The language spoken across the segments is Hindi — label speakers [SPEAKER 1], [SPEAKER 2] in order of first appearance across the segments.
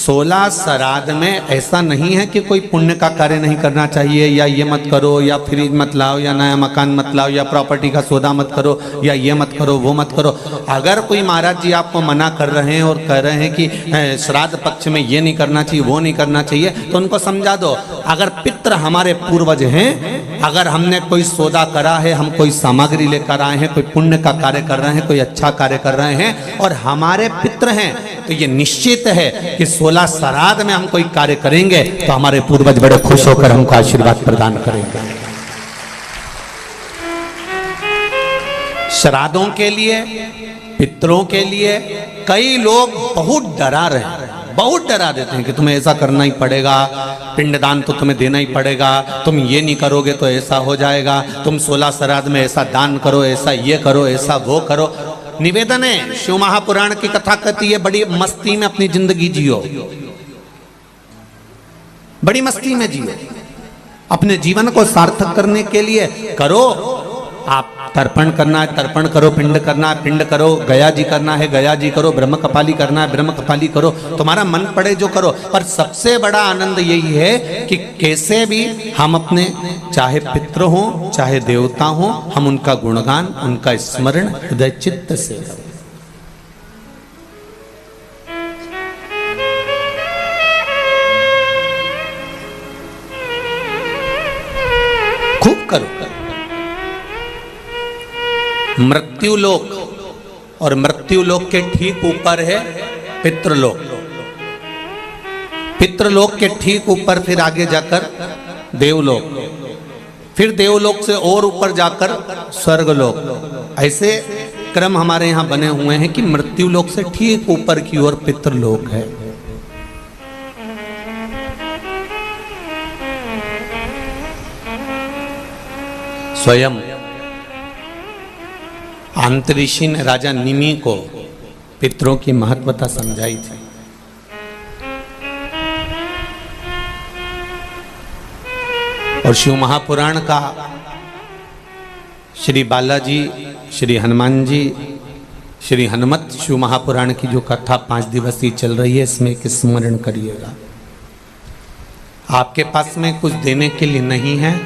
[SPEAKER 1] 16 श्राद्ध में ऐसा नहीं है कि कोई पुण्य का कार्य नहीं करना चाहिए, या ये मत करो, या फ्रिज मत लाओ, या नया मकान मत लाओ, या प्रॉपर्टी का सौदा मत करो, या ये मत करो, वो मत करो। अगर कोई महाराज जी आपको मना कर रहे हैं और कह रहे हैं कि श्राद्ध पक्ष में ये नहीं करना चाहिए, वो नहीं करना चाहिए, तो उनको समझा दो, अगर पितृ हमारे पूर्वज हैं, अगर हमने कोई सौदा करा है, हम कोई सामग्री लेकर आए हैं, कोई पुण्य का कार्य कर रहे हैं, कोई अच्छा कार्य कर रहे हैं और हमारे पितृ हैं, तो ये निश्चित है कि 16 श्राद्ध में हम कोई कार्य करेंगे तो हमारे पूर्वज बड़े खुश होकर हमको आशीर्वाद प्रदान करेंगे। श्राद्धों के लिए, पितरों के लिए कई लोग बहुत डरा रहे हैं, बहुत डरा देते हैं कि तुम्हें ऐसा करना ही पड़ेगा, पिंडदान तो तुम्हें देना ही पड़ेगा, तुम ये नहीं करोगे तो ऐसा हो जाएगा, तुम 16 श्राद्ध में ऐसा दान करो, ऐसा ये करो, ऐसा वो करो। निवेदन है, शिव महापुराण की कथा कहती है, बड़ी मस्ती में अपनी जिंदगी जियो, बड़ी मस्ती में जियो, अपने जीवन को सार्थक करने के लिए करो। आप तर्पण करना है तर्पण करो, पिंड करना है पिंड करो, गया जी करना है गया जी करो, ब्रह्म कपाली करना है ब्रह्म कपाली करो, तुम्हारा मन पड़े जो करो। पर सबसे बड़ा आनंद यही है कि कैसे भी हम अपने, चाहे पितृ हो चाहे देवता हो, हम उनका गुणगान, उनका स्मरण हृदय चित्त से करें। खूब करो। मृत्युलोक, और मृत्युलोक के ठीक ऊपर है पितृलोक, पितृलोक के ठीक ऊपर फिर आगे जाकर देवलोक, फिर देवलोक से और ऊपर जाकर स्वर्गलोक। ऐसे क्रम हमारे यहां बने हुए हैं कि मृत्युलोक से ठीक ऊपर की ओर पितृलोक है। स्वयं अंतरिषि ने राजा निमि को पितरों की महत्वता समझाई थी। और शिव महापुराण का श्री बालाजी, श्री हनुमान जी, श्री हनुमत शिव महापुराण की जो कथा 5 दिवसीय चल रही है, इसमें एक स्मरण करिएगा। आपके पास में कुछ देने के लिए नहीं है,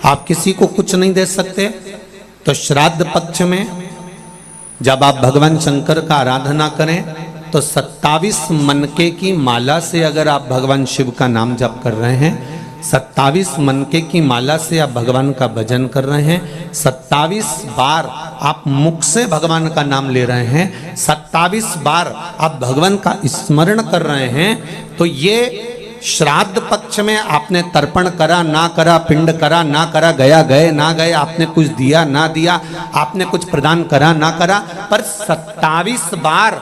[SPEAKER 1] आप किसी को कुछ नहीं दे सकते, तो श्राद्ध पक्ष में जब आप भगवान शंकर का आराधना करें तो 27 मनके की माला से अगर आप भगवान शिव का नाम जप कर रहे हैं, 27 मनके की माला से आप भगवान का भजन कर रहे हैं, 27 बार आप मुख से भगवान का नाम ले रहे हैं, 27 बार आप भगवान का स्मरण कर रहे हैं, तो ये श्राद्ध पक्ष में आपने तर्पण करा ना करा, पिंड करा ना करा, गया गए ना गए, आपने कुछ दिया ना दिया, आपने कुछ प्रदान करा ना करा, पर 27 बार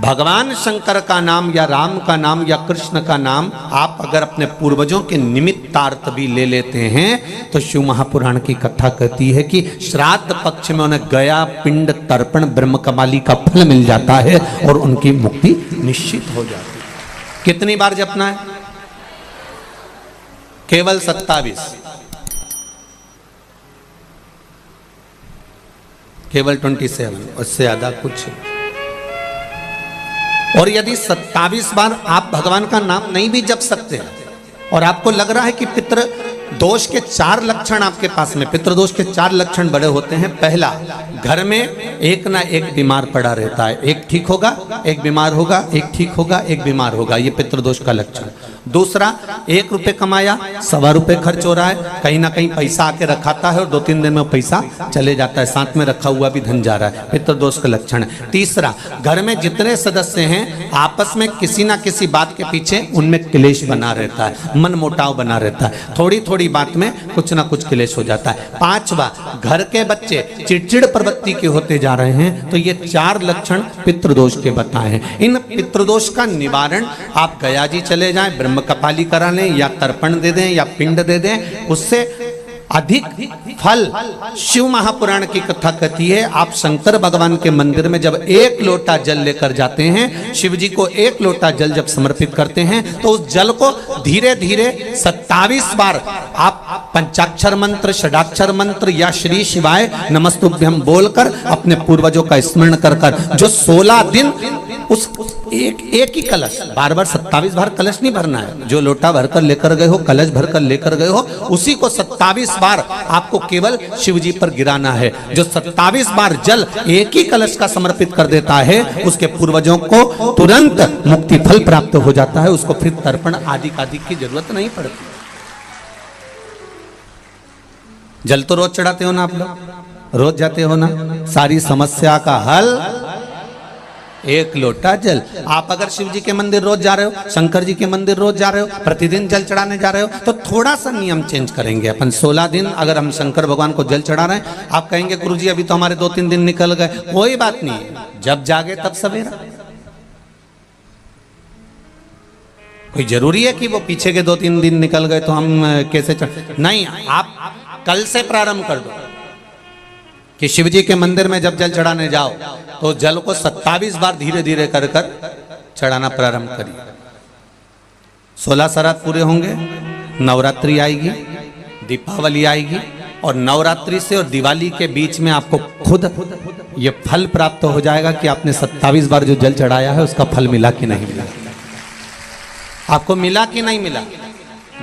[SPEAKER 1] भगवान शंकर का नाम या राम का नाम या कृष्ण का नाम आप अगर अपने पूर्वजों के निमित्तार्थ भी ले लेते हैं, तो शिव महापुराण की कथा कहती है कि श्राद्ध पक्ष में उन्हें गया, पिंड, तर्पण, ब्रह्म कमाली का फल मिल जाता है और उनकी मुक्ति निश्चित हो जाती है। कितनी बार जपना है? केवल 27, केवल 27, उससे ज्यादा कुछ। और यदि 27 बार आप भगवान का नाम नहीं भी जप सकते हैं और आपको लग रहा है कि पितृ दोष के 4 लक्षण आपके पास में, पितृदोष के 4 लक्षण बड़े होते हैं। पहला, घर में एक ना एक बीमार पड़ा रहता है, एक ठीक होगा, एक बीमार होगा, एक ठीक होगा, एक बीमार होगा, ये पितृदोष का लक्षण। दूसरा, 1 रुपये कमाया, 1.25 रुपये खर्च हो रहा है, कहीं ना कहीं पैसा आके रखाता है और 2-3 दिन में पैसा चले जाता है, साथ में रखा हुआ भी धन जा रहा है, पितृदोष का लक्षण है। तीसरा, घर में जितने सदस्य हैं आपस में किसी ना किसी बात के पीछे उनमें क्लेश बना रहता है, मन मुटाव बना रहता है, थोड़ी थोड़ी बात में कुछ ना कुछ क्लेश हो जाता है। 5वां, घर के बच्चे चिड़चिड़ प्रवृत्ति के होते जा रहे हैं, तो ये 4 लक्षण पितृदोष के बताए हैं। इन पितृदोष का निवारण आप गया जी चले जाएं, ब्रह्म कपाली करा लें, या तर्पण दे दें, या पिंड दे दें, उससे अधिक फल शिव महापुराण की कथा कहती है। आप शंकर भगवान के मंदिर में जब 1 लोटा जल लेकर जाते हैं, शिव जी को 1 लोटा जल जब समर्पित करते हैं, तो उस जल को धीरे धीरे 27 बार आप पंचाक्षर मंत्र, षडाक्षर मंत्र या श्री शिवाय नमस्तुभ्यम बोलकर अपने पूर्वजों का स्मरण कर जो 16 दिन उस एक ही कलश, बार बार 27 बार कलश नहीं भरना है। जो लोटा भरकर लेकर गए हो, कलश भरकर लेकर गए हो, उसी को 27 बार आपको केवल शिव जी पर गिराना है। जो 27 बार जल एक ही कलश का समर्पित कर देता है, उसके पूर्वजों को तुरंत मुक्ति फल प्राप्त हो जाता है। उसको फिर तर्पण आदि की जरूरत नहीं पड़ती। जल तो रोज चढ़ाते हो ना आप लोग, रोज जाते हो ना। सारी समस्या का हल एक लोटा जल। आप अगर शिव जी के मंदिर रोज जा रहे हो, शंकर जी के मंदिर रोज जा रहे हो, प्रतिदिन जल चढ़ाने जा रहे हो, तो थोड़ा सा नियम चेंज करेंगे अपन। 16 दिन अगर हम शंकर भगवान को जल चढ़ा रहे हैं, आप कहेंगे गुरुजी अभी तो हमारे 2-3 दिन निकल गए। कोई बात नहीं, जब जागे तब सवेरा। कोई जरूरी है कि वो पीछे के 2-3 दिन निकल गए तो हम कैसे नहीं। आप कल से प्रारंभ कर दो कि शिव जी के मंदिर में जब जल चढ़ाने जाओ तो जल को 27 बार धीरे धीरे कर कर चढ़ाना प्रारंभ करिए। 16 श्राद्ध पूरे होंगे, नवरात्रि आएगी, दीपावली आएगी, और नवरात्रि से और दिवाली के बीच में आपको खुद ये फल प्राप्त हो जाएगा कि आपने 27 बार जो जल चढ़ाया है उसका फल मिला कि नहीं मिला, आपको मिला कि नहीं मिला,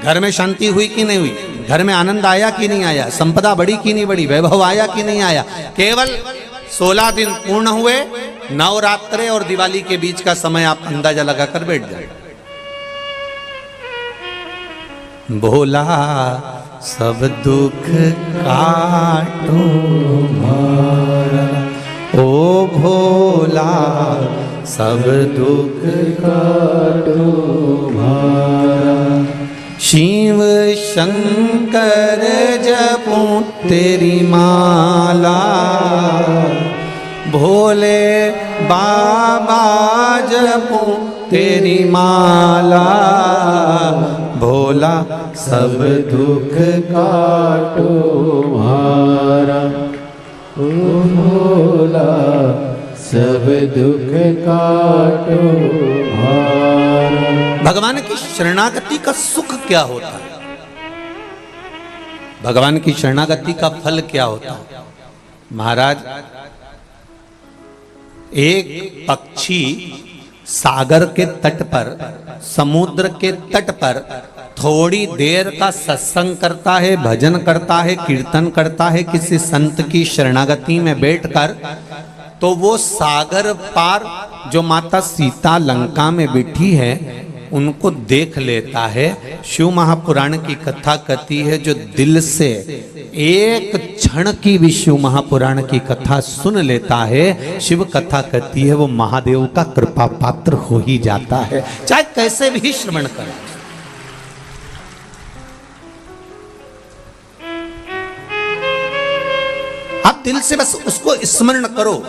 [SPEAKER 1] घर में शांति हुई कि नहीं हुई, घर में आनंद आया कि नहीं आया, संपदा बढ़ी कि नहीं बढ़ी, वैभव आया कि नहीं आया। केवल 16 दिन पूर्ण हुए, नवरात्रे और दिवाली के बीच का समय आप अंदाजा लगाकर बैठ जाए। भोला सब दुख काटो मारा, ओ भोला सब दुख काटो मारा। शिव शंकर जपूं तेरी माला, भोले बाबा जपूं तेरी माला। भोला सब दुख काटो मारा, ओ भोला सब दुख काटो मारा। भगवान की शरणागति का सुख क्या होता है, भगवान की शरणागति का फल क्या होता है। महाराज, एक पक्षी सागर के तट पर, समुद्र के तट पर थोड़ी देर का सत्संग करता है, भजन करता है, कीर्तन करता है किसी संत की शरणागति में बैठकर, तो वो सागर पार जो माता सीता लंका में बैठी है उनको देख लेता है। शिव महापुराण की कथा कहती है, जो दिल से एक क्षण की भी शिव महापुराण की कथा सुन लेता है, शिव कथा कहती है वो महादेव का कृपा पात्र हो ही जाता है, चाहे कैसे भी श्रवण करे। आप दिल से बस उसको स्मरण करो।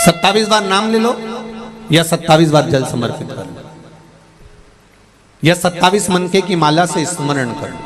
[SPEAKER 1] 27 बार नाम ले लो या 27 बार जल समर्पित कर लो, या 27 मनके की माला से स्मरण कर लो।